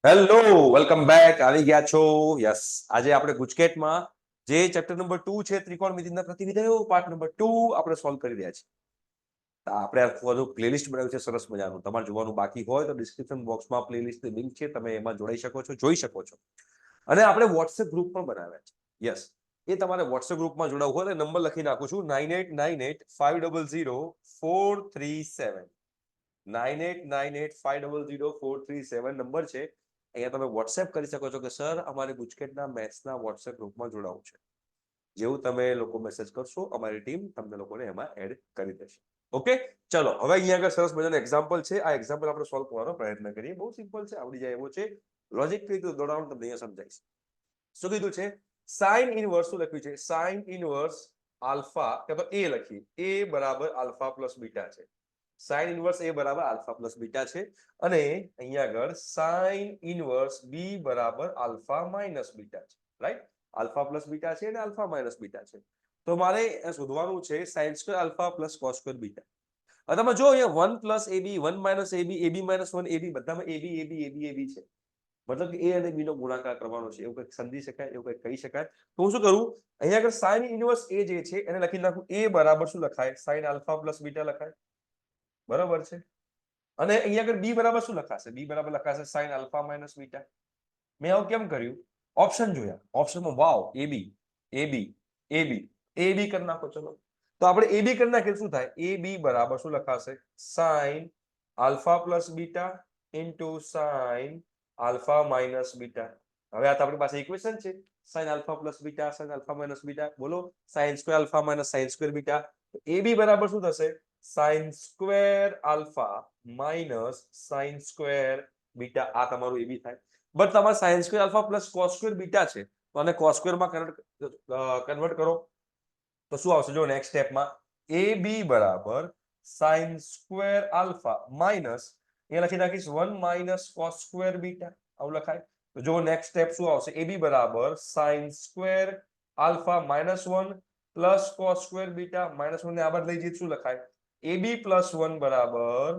Hello, welcome back. આવી ગયા છો? યસ. આજે આપણે ગુજકેટમાં જે ચેપ્ટર નંબર 2 છે ત્રિકોણમિતિના પ્રતિવિધેયો પાર્ટ નંબર 2 આપણે સોલ્વ કરી રહ્યા છીએ. આપણે આ બધું પ્લેલિસ્ટ બનાવ્યું છે સરસ મજાનું. તમારે જોવાનું બાકી હોય તો ડિસ્ક્રિપ્શન બોક્સમાં પ્લેલિસ્ટની લિંક છે, તમે એમાં જોડાઈ શકો છો, જોઈ શકો છો. અને આપણે વોટ્સએપ ગ્રુપ પણ બનાવ્યા છે. યસ. એ તમારે વોટ્સએપ ગ્રુપમાં જોડાવવું હોય તો નંબર લખી નાખું છું 9898500437. 9898500437 નંબર છે. અહીંયા તમે વોટ્સએપ કરી શકો છો કે સર અમારે ગુજકેટના મેથ્સના વોટ્સએપ ગ્રુપમાં જોડાવું છે. જેવું તમે લોકો મેસેજ કરશો અમારી ટીમ તમને લોકોને એમાં એડ કરી દેશે. ઓકે, ચલો હવે અહીંયા આગળ સરસ મજાનું એક્ઝામ્પલ છે. આ એક્ઝામ્પલ આપણે સોલ્વ કરવાનો પ્રયત્ન કરીએ. બહુ સિમ્પલ છે, આવડી જાય એવો છે. લોજિક કઈ રીતે દોડાવવાનું તમને અહીંયા સમજાઈશ. શું કીધું છે? સાઇન ઇનવર્સ શું લખ્યું છે? સાઇન ઇનવર્સ આલ્ફા કે તો એ લખી એ બરાબર આલ્ફા પ્લસ બીટા છે. સાઇન ઇનવર્સ એ બરાબર આલ્ફા પ્લસ બીટા છે અને અહીંયા આગળ સાઇન ઇનવર્સ બી બરાબર આલ્ફા માઇનસ બીટા છે. રાઈટ? આલ્ફા પ્લસ બીટા છે અને આલ્ફા માઇનસ બીટા છે. તો મારે શોધવાનું છે sign square alpha plus cos square beta. હવે તમે જો અહીંયા 1 પ્લસ એબી 1 માઇનસ એબી એબી માઇનસ 1 એબી બધામાં એબી એબી એબી એબી છે. મતલબ કે એ અને બી નો ગુણાકાર કરવાનો છે, એવું કંઈક સમજી શકાય, એવું કંઈક કહી શકાય. તો હું શું કરું? અહીંયા આગળ સાઇન ઇનવર્સ એ જે છે એને લખી નાખું એ બરાબર શું લખાય? સાઇન આલ્ફા પ્લસ બીટા લખાય. બરાબર છે. અને અહીંયા આગળ બી બરાબર શું લખાશે? બી બરાબર લખાશે સાઇન આલ્ફા માઇનસ બીટા. મેં આવું કેમ કર્યું? ઓપ્શન જોયા. ઓપ્શનમાં વાવ એબી એબી એબી એબી કરી નાખો. ચલો તો આપણે એબી કરી નાખીએ શું થાય? એબી બરાબર શું લખાશે? Sine alpha plus beta into sine alpha minus beta. હવે આ તો આપણી પાસે ઇક્વેશન છે. Sine alpha plus beta sine alpha minus beta. બોલો sine square alpha minus sine square beta. તો એબી બરાબર શું થશે? Sine square alpha minus sine square beta. આ તમારું એબી થાય. બટ તમારે sine square alpha plus cos square beta છે તો આને કોસ સ્ક્વેરમાં કન્વર્ટ કરો તો શું આવશે? જો નેક્સ્ટ સ્ટેપમાં AB બરાબર સાઇન સ્ક્વેર આલ્ફા માઇનસ અહીંયા લખી નાખીશ 1 માઇનસ કોસ સ્ક્વેર બીટા. આવું લખાય. તો જો નેક્સ્ટ સ્ટેપ શું આવશે? AB બરાબર sign square alpha minus 1 plus cos square beta. Minus 1 ને આ બાજુ લઈ જઈએ શું લખાય? AB પ્લસ 1 બરાબર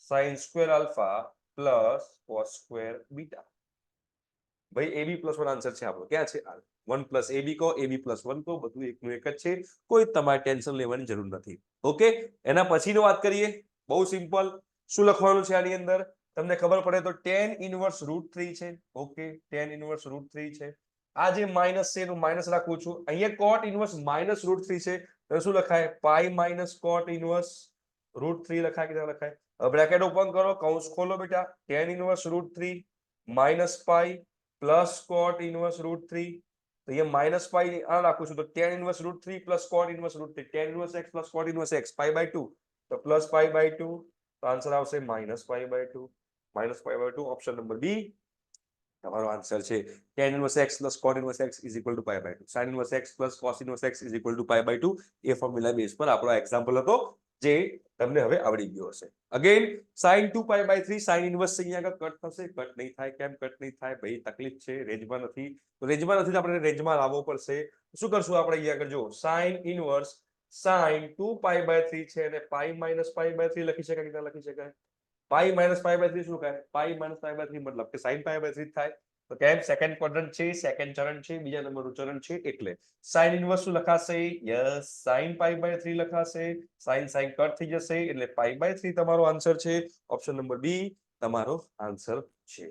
sign square alpha plus cos square beta. ભાઈ AB પ્લસ 1 આન્સર છે આપણો. ક્યાં છે? 1 પ્લસ AB કહો AB પ્લસ 1 કહો બધું એકનું એક જ છે. કોઈ તમારે ટેન્શન લેવાની જરૂર નથી. ઓકે, એના પછીનો વાત કરીએ. બહુ સિમ્પલ. શું લખવાનું છે આની અંદર? તમને ખબર પડે તો tan ઇનવર્સ √3 છે. ઓકે, tan ઇનવર્સ √3 છે. આ જે માઇનસ છે એનું માઇનસ રાખું છું. અહીંયા cot ઇનવર્સ માઇનસ √3 છે તો શું લખાય? પાઈ માઇનસ cot ઇનવર્સ √3 લખાય કે ના લખાય? હવે બ્રેકેટ ઓપન કરો, કૌંસ ખોલો બેટા. tan inverse √3 minus pi plus cot inverse √3. તો અહીંયા માઇનસ પાઈ આ રાખું છું તો tan inverse √3 plus cot inverse √3. tan inverse x plus cot inverse x pi by 2 તો પ્લસ પાઈ બાય 2 તો આન્સર આવશે minus pi by 2. Minus pi by 2 option number B તમારો આન્સર છે. tan inverse x plus cot inverse x is equal to pi by 2. sin inverse x plus cos inverse x is equal to pi by 2. એ formula base પર આપણો example હતો જે તમને હવે આવડી ગયો હશે. Again sin 2 pi by 3 sin inverse અહીંયા આગળ કટ થશે. કટ નહીં થાય. કેમ કટ નહીં થાય? ભાઈ તકલીફ છે, રેન્જમાં નથી. તો રેન્જમાં નથી તો આપણે રેન્જમાં લાવવો પડશે. શું કરશું આપણે? અહીંયા આગળ જો sin inverse sin 2 pi by 3 છે અને પાઈ માઇનસ પાઈ બાય 3 લખી શકાય કે ના લખી શકાય? પાઈ માઇનસ પાઈ બાય 3 શું થાય? પાઈ માઇનસ પાઈ બાય 3 મતલબ કે sin પાઈ બાય 3 થાય. તો કેમ? સેકન્ડ ક્વોડ્રન્ટ છે, સેકન્ડ ચરણ છે, બીજા નંબરનું ચરણ છે એટલે sin ઇનવર્સ શું લખાશે? યસ, sin પાઈ બાય 3 લખાશે. sin કટ થઈ જશે એટલે પાઈ બાય 3 તમારો આન્સર છે. ઓપ્શન નંબર બી તમારો આન્સર છે.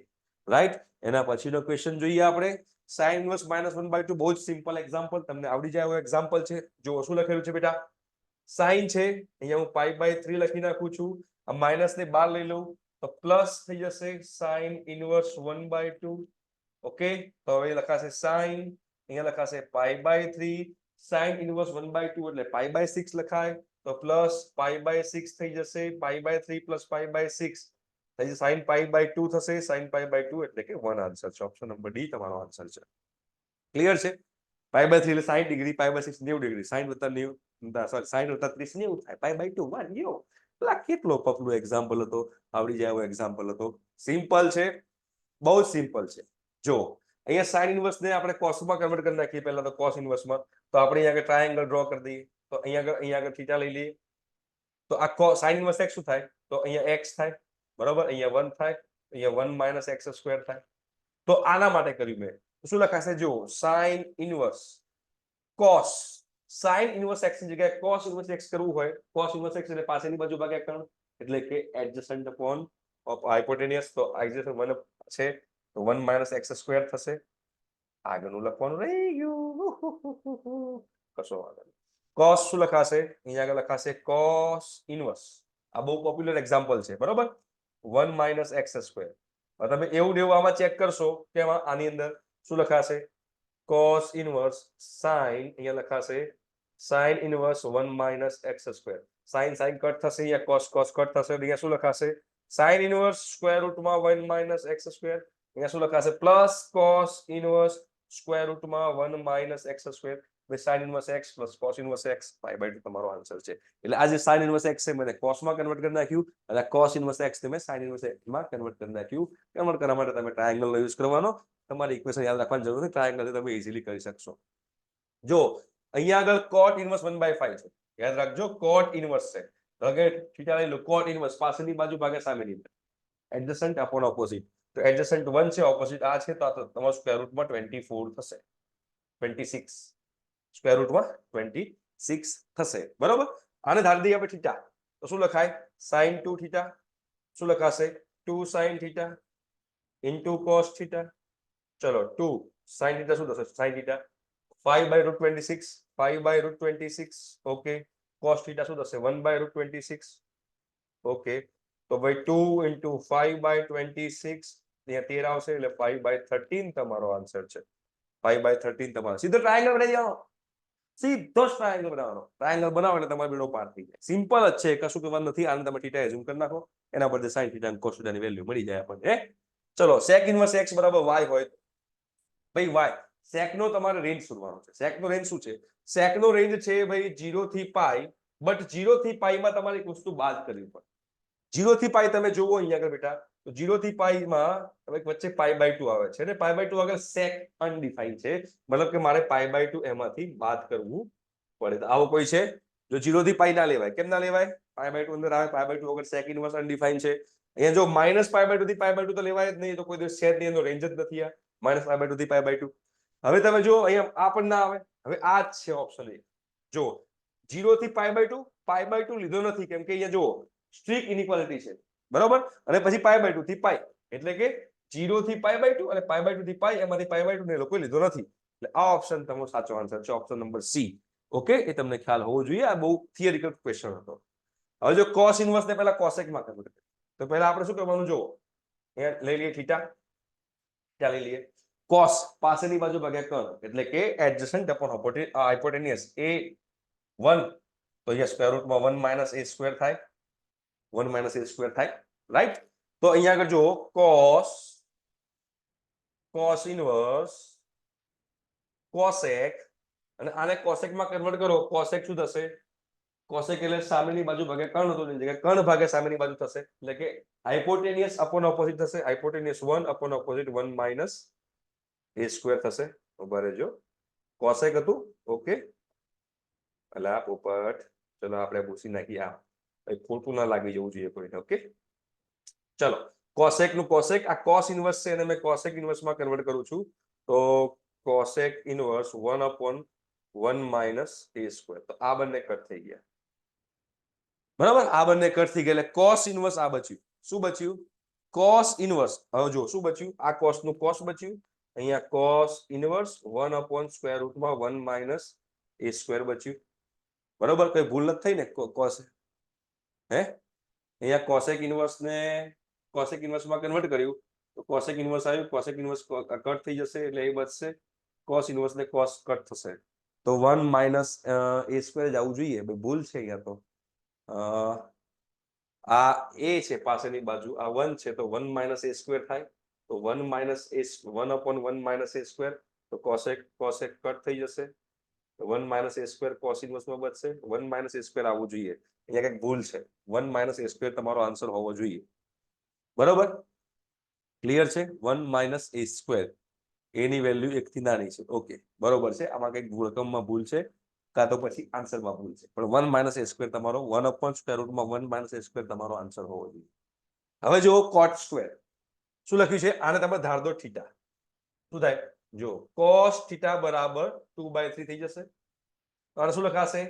રાઈટ? એના પછીનો ક્વેશ્ચન જોઈએ આપણે. sin ઇનવર્સ -1/2 બહુ જ સિમ્પલ એક્ઝામ્પલ, તમને આવડી જાય એવું એક્ઝામ્પલ છે. જો શું લખેલું છે બેટા? sin છે, અહીંયા હું પાઈ બાય 3 લખી નાખું છું. આ માઇનસ ને બહાર લઈ લઉં તો પ્લસ થઈ જશે sin ઇનવર્સ 1/2. ઓકે, તો હવે લખાશે sin, અહીંયા લખાશે પાઈ બાય 3. sin ઇનવર્સ 1/2 એટલે પાઈ બાય 6 લખાય તો પ્લસ પાઈ બાય 6 થઈ જશે. Pi by 3 plus pi by 6 થઈ જશે sin પાઈ બાય 2 થશે. sin પાઈ બાય 2 એટલે કે 1 આન્સર છે. ઓપ્શન નંબર ડી તમારો આન્સર છે. ક્લિયર છે? પાઈ બાય 3 એટલે 60 ડિગ્રી, પાઈ બાય 6 90 ડિગ્રી. 60 વત્તા 90 સોરી 60 વત્તા 30 90 થાય. Pi by 2 1 0. પેલા કેટલો પપલું એક્ઝામ્પલ હતો, આવડી જાય એવો એક્ઝામ્પલ હતો. સિમ્પલ છે, બહુ સિમ્પલ છે. જો અહીંયા સાઇન ઇનવર્સ ને આપણે કોસમાં કન્વર્ટ કરી નાખીએ. પહેલા તો કોસ ઇનવર્સમાં તો આપણે અહીંયા આગળ ટ્રાયેંગલ ડ્રો કરી દઈએ. તો અહીંયા આગળ થીટા લઈ લઈએ તો આ સાઇન ઇનવર્સ x શું થાય? તો અહીંયા x થાય. બરોબર? અહીંયા 1 થાય. અહીંયા 1 માઇનસ એક્સ સ્ક્વેર થાય. તો આના માટે કર્યું મેં. શું લખાશે? જો sine inverse cos, sign inverse x ની જગ્યાએ કોસ ઇનવર્સ એક્સ કરવું હોય, કોસ ઇનવર્સ એક્સ એટલે પાસેની બાજુ ભાગ્યા કર્ણ, એટલે કે એડજસન્ટ અપોન ઓફ હાઇપોટેનિયસ. તો એડજસન્ટ 1 છે તો 1 માઇનસ એક્સ સ્ક્વેર થશે. આગળનું લખવાનું રહી ગયું, કશો વાંધો નહીં. કોસ શું લખાશે? અહીંયા આગળ લખાશે કોસ ઇનવર્સ. આ બહુ પોપ્યુલર એક્ઝામ્પલ છે, બરોબર. 1 માઇનસ એક્સ સ્ક્વેર. તમે એવું ને એવું આમાં ચેક કરશો કે આની અંદર શું લખાશે? કોસ ઇનવર્સ સાઇન, અહીંયા લખાશે sine inverse 1 minus x square. Sine sine cut થશે, અહીંયા કોસ કોસ કટ થશે. અહીંયા શું લખાશે? સાઇન ઇનવર્સ સ્ક્વેર રૂટમાં 1 માઇનસ એક્સ સ્ક્વેર. અહીંયા શું લખાશે? પ્લસ કોસ ઇનવર્સ સ્ક્વેર રૂટમાં 1 minus x square. Sine inverse x plus cos inverse x, π/2 તમારો આન્સર છે. એટલે આ જે સાઇન ઇનવર્સ એક્સ છે મેં કોસમાં કન્વર્ટ કરી નાખ્યું, અને કોસ ઇનવર્સ એક્સ તમે સાઇન ઇનવર્સ એક્સમાં કન્વર્ટ કરી નાખ્યું. કન્વર્ટ કરવા માટે તમે ટ્રાયેંગલનો યુઝ કરવાનો. તમારી ઇક્વેશન યાદ રાખવાની જરૂર નથી, ટ્રાયેંગલ તમે ઇઝીલી કરી શકશો. જો અહીંયા આગળ cot ઇનવર્સ 1/5 છે, યાદ રાખજો cot ઇનવર્સ છે. હવે થીટા લઈ લો, cot ઇનવર્સ પાછળની બાજુ ભાગે સામેની, એડજસન્ટ અપોન ઓપોઝિટ. તો એડજસન્ટ 1 છે, ઓપોઝિટ આ છે, તો આ તમારો સ્ક્વેર રૂટમાં 24 થશે. 26 સ્ક્વેર રૂટમાં 26 થશે, બરોબર. આને ધારી દઈએ આપણે થીટા, તો શું લખાય? sin 2 theta. શું લખાશે? 2 sin theta into cos theta. ચલો 2 sin થીટા શું થશે? sin theta 5/√26, 5/√26. Okay. cos theta શું થશે? 1/√26. ઓકે. તો ભાઈ 2 into 5/26, અહીંયા 13 આવશે, એટલે 5/13 તમારો આન્સર છે. 5/13 તમારો. સીધો ટ્રાયેંગલ બનાવી દેવાનો, સીધો જ ટ્રાયેંગલ બનાવવાનો. ટ્રાયેંગલ બનાવો એટલે તમારો બેડો પાર થઈ જાય. સિમ્પલ જ છે, કશું કરવાનું નથી. આને તમે થીટા એઝ્યુમ કરી નાખો, એના બદલે sin થીટા અને cos થીટાની વેલ્યુ મળી જાય આપણને. ચલો sec ઇન્વર્સ x બરાબર y હોય, ભાઈ y sec નો તમારે રેન્જ શોધવાનો છે. sec નો રેન્જ શું છે? sec નો રેન્જ છે ભાઈ 0 થી પાઈ, બટ 0 થી પાઈ માં તમારે એક વસ્તુ બાદ કરવી પડે. 0 થી પાઈ તમે જોવો અહીંયા આગળ બેટા, તો 0 થી પાઈ માં તમે વચ્ચે π/2 આવે છે, અને π/2 આગળ sec અનડિફાઇન્ડ છે, મતલબ કે મારે π/2 એમાંથી બાદ કરવું પડે. તો આવો કોઈ છે? જો 0 થી પાઈ ના લેવાય, કેમ ના લેવાય? π/2 અંદર આવે, π/2 વગર sec ઇન્વર્સ અનડિફાઇન્ડ છે. અહીંયા જો -π/2 થી π/2 તો લેવાય જ નહીં, તો કોઈ દિવસ છે જ નહીં, એનો રેન્જ જ નથી આ -π/2 થી π/2. હવે તમે જો અહીંયા આ પણ ના આવે. હવે આ જ છે ઓપ્શન એ. જો 0 થી π/2 લીધો નથી, કેમ કે અહીંયા જો સ્ટ્રીક ઇનઇક્વાલિટી છે, બરોબર. અને પછી π/2 થી પાઈ, એટલે કે 0 થી π/2 અને π/2 થી પાઈ, એમાંથી π/2 ને લોકો લીધો નથી. એટલે આ ઓપ્શન તમારો સાચો આન્સર છે, ઓપ્શન નંબર સી. ઓકે, એ તમને ખ્યાલ હોવો જોઈએ. આ બહુ થિયરિકલ ક્વેશ્ચન હતો. હવે જો cos ઇન્વર્સ ને પહેલા cosec માં કન્વર્ટ કરીએ, તો પહેલા આપણે શું કરવાનું? જો અહીંયા લઈ લઈએ થીટા, ત્યાં લઈ લઈએ. cos પાસેની બાજુ ભાગ્યા કર્ણ, એટલે કે એડજસન્ટ અપોન હાઇપોટેનિયસ એ 1, તો અહીંયા સ્ક્વેર રૂટમાં 1 માઇનસ a સ્ક્વેર થાય, 1 માઇનસ a સ્ક્વેર થાય, રાઈટ. તો અહીંયા આગળ જો cos ઇનવર્સ cosec, અને આને cosec માં કન્વર્ટ કરો, cosec શું થશે? cosec એટલે સામેની બાજુ ભાગ્યા કર્ણ, તો એની જગ્યાએ કર્ણ ભાગ્યા સામેની બાજુ થશે, એટલે કે હાઇપોટેનિયસ અપોન ઓપોઝિટ થશે. હાઇપોટેનિયસ 1 upon opposite 1 minus a square થશે. ઉભા રહેજો, cosec હતું. ઓકે, અલા પોપટ, ચલો આપણે ભૂસી નાખીએ. આ ખોટું ના લાગી જવું જોઈએ કોઈને. ઓકે, ચલો cosec નું cosec, આ cos ઇનવર્સ છે, અને મેં cosec ઇનવર્સ માં કન્વર્ટ કરું છું, તો cosec inverse 1 upon 1 minus a square. તો આ બંને કટ થઈ ગયા, બરાબર. આ બંને કટ થઈ ગયા, એટલે cos ઇનવર્સ આ બચ્યું. શું બચ્યું? cos inverse. હવે જો શું બચ્યું? આ cos નું cos બચ્યું, અહીંયા cos ઇનવર્સ 1 upon સ્ક્વેર રૂટમાં 1 minus a સ્ક્વેર બચ્યું, બરોબર. કઈ ભૂલ નથી થઈ ને? cos અહીંયા cosec ઇનવર્સ ને cosec ઇનવર્સ માં કન્વર્ટ કર્યું, તો cosec ઇનવર્સ આવ્યું, cosec ઇનવર્સ કટ થઈ જશે, એટલે એ બચશે. cos ઇનવર્સ ને cos કટ થશે, તો 1 માઇનસ a સ્ક્વેર જ આવવું જોઈએ. ભૂલ છે અહીંયા. તો આ a છે પાસેની બાજુ, આ 1 છે, તો 1 માઇનસ a સ્ક્વેર થાય, તો 1 minus a 1 upon 1 minus a square, તો cosec કટ થઈ જશે, તો 1 minus a square cos inverse માં બચશે. 1 માઇનસ a સ્ક્વેર આવવું જોઈએ, અહીંયા કંઈક ભૂલ છે. 1 માઇનસ a સ્ક્વેર તમારો આન્સર હોવો જોઈએ, બરોબર. ક્લિયર છે? 1 માઇનસ a સ્ક્વેર, a ની વેલ્યુ 1 થી નાની છે. ઓકે, બરોબર છે. આમાં કંઈક રકમમાં ભૂલ છે, કાં તો પછી આન્સરમાં ભૂલ છે, પણ 1 માઇનસ a સ્ક્વેર તમારો 1 upon સ્ક્વેર રૂટમાં 1 માઇનસ a સ્ક્વેર તમારો આન્સર હોવો જોઈએ. હવે જો cot સ્ક્વેર, શું લખ્યું છે? આને તમે ધાર દો થીટા. શું થાય? જો cos થીટા બરાબર 2/3 થઈ જશે. તો આને શું લખાશે?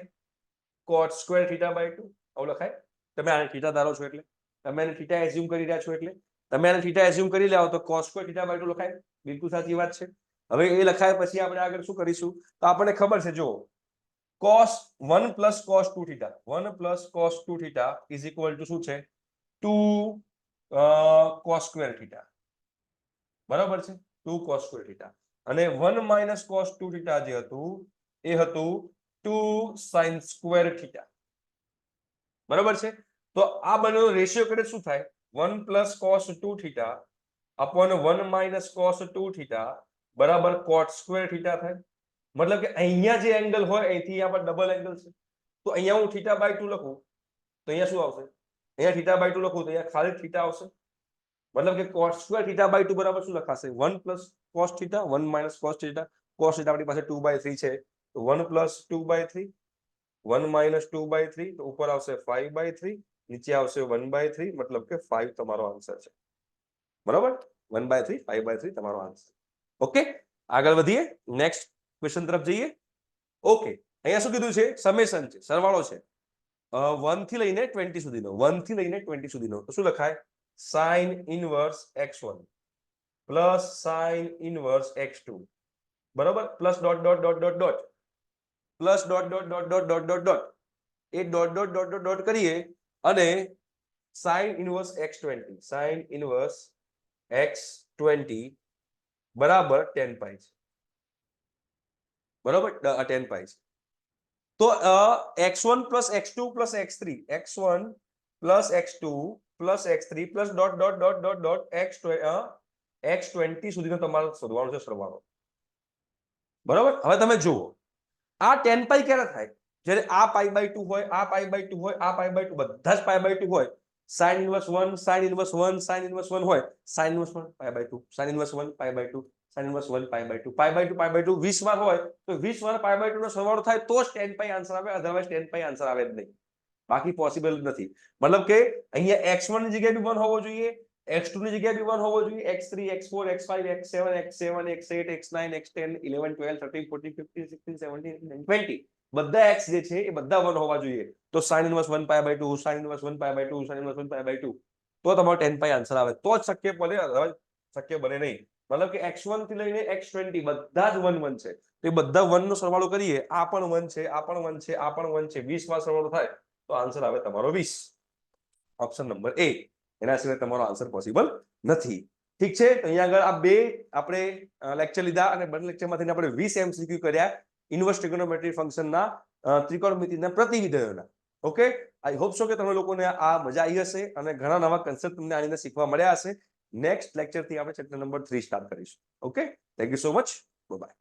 cot square theta by 2. આવું લખાય. તમે આને થીટા ધારો છો એટલે, તમે આને થીટા એઝ્યુમ કરી રહ્યા છો એટલે, તમે આને થીટા એઝ્યુમ કરી લેવો તો cos સ્ક્વેર થીટા બાય 2 લખાય. બિલકુલ સાચી વાત છે. હવે એ લખાય પછી આપણે આગળ શું કરીશું? તો આપણને ખબર છે, જો cos 1 + cos 2 theta, 1 + cos 2 theta is equal two શું છે? 2 cos સ્ક્વેર થીટા. બરાબર છે? 2 cos સ્ક્વેર થીટા. અને 1 - cos 2 થીટા જે હતું એ હતું 2 sin સ્ક્વેર થીટા. બરાબર છે? તો આ બંનેનો રેશિયો કરે શું થાય? 1 + cos 2 theta upon 1 - cos 2 theta બરાબર cot સ્ક્વેર થીટા થાય. મતલબ કે અહીંયા જે એંગલ હોય અહીંથી અહીંયા પર ડબલ એંગલ છે. તો અહીંયા હું થીટા બાય 2 લખું તો અહીંયા શું આવશે? અહીંયા થીટા બાય 2 લખું તો અહીંયા ખાલી થીટા આવશે. મતલબ કે cos સ્ક્વેર થીટા બાય 2 બરાબર શું લખાશે? 1 + cos theta, 1 - cos theta. cos theta આપણી પાસે 2/3 છે, તો 1 + 2/3, 1 - 2/3, તો ઉપર આવશે 5/3, નીચે આવશે 1/3, મતલબ કે 5 તમારો આન્સર છે. બરાબર? 1/3, 5/3 તમારો આન્સર. ઓકે, આગળ વધીએ, નેક્સ્ટ ક્વેશ્ચન તરફ જઈએ. ઓકે, અહીંયા શું કીધું છે? સમેશન છે, સરવાળો છે. 1 થી લઈને 20 સુધીનો, 1 થી લઈને 20 સુધીનો. તો શું લખાય? sin inverse x1 plus sin inverse x2 બરાબર, plus dot dot dot dot dot, plus dot dot dot dot dot dot dot, એ dot dot dot dot dot કરીએ અને sin inverse x20, sin inverse x20 બરાબર tan પાઈ છે. બરાબર, tan પાઈ છે. તો x1 + x2 + x3, x1 + x2 + x3 plus dot dot dot dot dot x20 સુધીનો તમારે શોધવાનો છે સરવાળો. બરાબર, હવે તમે જુઓ આ tan પાઈ ક્યારે થાય? જ્યારે આ π/2 હોય, આ π/2 હોય, આ π/2, બધા જ π/2 હોય. sin inverse 1, sin inverse 1, sin inverse 1 હોય, sin inverse 1 π/2, sin inverse 1 π/2, sin inverse 1 π/2, π/2 π/2 20 વાર હોય તો 20 વાર π/2 નો સરવાળો થાય તો જ tan પાઈ આન્સર આવે, અધરવાઇઝ tan પાઈ આન્સર આવે જ નહીં. બાકી પોસિબલ નથી. મતલબ કે અહીંયા x1 ની જગ્યાએ બી 1 હોવો જોઈએ, x2 ની જગ્યાએ બી 1 હોવો જોઈએ, x3, x4, x5, x7, x7, x8, x9, x10, 11, 12, 13, 14, 15, 16, 17, 18, 20 બધા x જે છે એ બધા 1 હોવા જોઈએ. તો sin inverse 1 π/2, sin inverse 1 π/2, sin inverse 1 π/2 તો તમારો tan પાઈ આન્સર આવે, તો જ શક્ય બને, અધરવાઇઝ શક્ય બને નહીં. મતલબ કે x1 થી લઈને x20 બધા જ 1 1 છે. તો એ બધા 1 નો સરવાળો કરીએ, આ પણ 1 છે, આ પણ 1 છે, આ પણ 1 છે, 20 વાર સરવાળો થાય તો આન્સર આવે તમારો 20. ઓપ્શન નંબર એ. એના સિવાય તમારો આન્સર પોસિબલ નથી. ઠીક છે, તો અહીંયા આગળ આ બે આપણે લેક્ચર લીધા અને બંને લેક્ચરમાંથી આપણે 20 MCQ કર્યા ઇન્વર્સ ટ્રિગોનોમેટ્રી ફંક્શનના ત્રિકોણમિતિના પ્રતિવિધયોના. ઓકે, આઈ હોપ સો કે તમે લોકોને આ મજા આવી હશે અને ઘણા નવા કન્સેપ્ટ તમને આની અંદર શીખવા મળ્યા હશે. નેક્સ્ટ લેક્ચરથી આપણે ચેપ્ટર નંબર 3 સ્ટાર્ટ કરીશું. Okay, thank you so much, by.